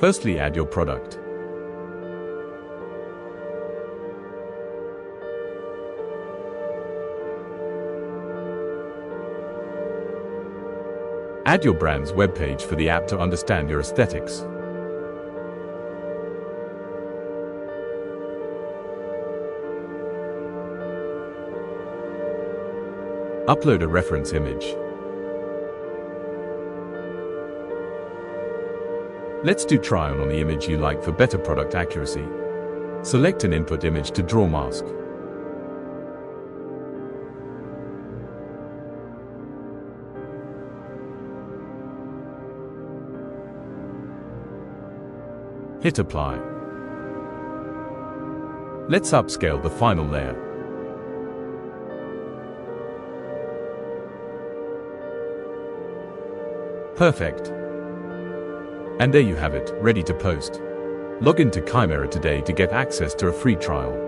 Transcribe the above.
Firstly, add your product. Add your brand's webpage for the app to understand your aesthetics. Upload a reference image. Let's do try-on the image you like for better product accuracy. Select an input image to draw mask. Hit apply. Let's upscale the final layer. Perfect. And there you have it, ready to post. Log into Caimera today to get access to a free trial.